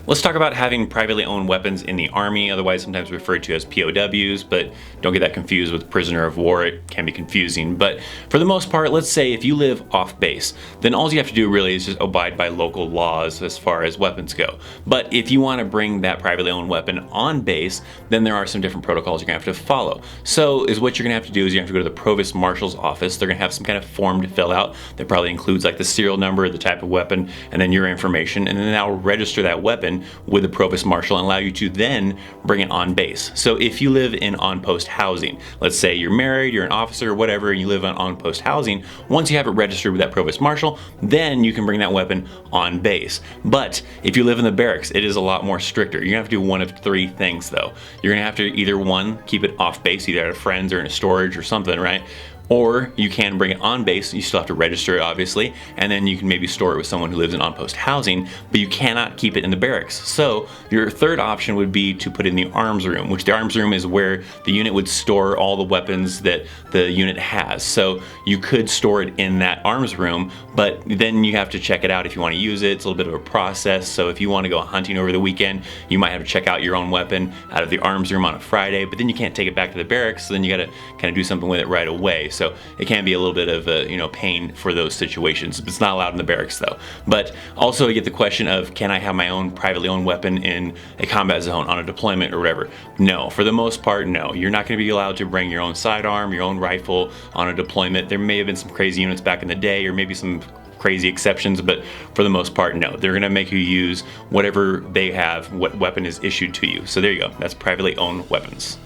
Let's talk about having privately owned weapons in the Army, otherwise sometimes referred to as POWs, but don't get that confused with prisoner of war. It can be confusing. But for the most part, let's say if you live off base, then all you have to do really is just abide by local laws as far as weapons go. But if you want to bring that privately owned weapon on base, then there are some different protocols you're going to have to follow. So what you're going to have to do is you have to go to the Provost Marshal's office. They're going to have some kind of form to fill out that probably includes like the serial number, the type of weapon, and then your information, and then they'll register that weapon with the Provost Marshal and allow you to then bring it on base. So if you live in on-post housing, let's say you're married, you're an officer or whatever, and you live on on-post housing, once you have it registered with that Provost Marshal, then you can bring that weapon on base. But if you live in the barracks, it is a lot more stricter. You're gonna have to do one of three things though. You're gonna have to either one, keep it off base, either at a friend's or in a storage or something, right? Or you can bring it on base, you still have to register it obviously, and then you can maybe store it with someone who lives in on-post housing, but you cannot keep it in the barracks. So your third option would be to put it in the arms room, which the arms room is where the unit would store all the weapons that the unit has. So you could store it in that arms room, but then you have to check it out if you want to use it. It's a little bit of a process. So if you want to go hunting over the weekend, you might have to check out your own weapon out of the arms room on a Friday, but then you can't take it back to the barracks, so then you gotta kind of do something with it right away. So it can be a little bit of a pain for those situations. It's not allowed in the barracks though. But also you get the question of, can I have my own privately owned weapon in a combat zone on a deployment or whatever? No, for the most part, no. You're not going to be allowed to bring your own sidearm, your own rifle on a deployment. There may have been some crazy units back in the day, or maybe some crazy exceptions, but for the most part, no. They're going to make you use whatever they have, what weapon is issued to you. So there you go. That's privately owned weapons.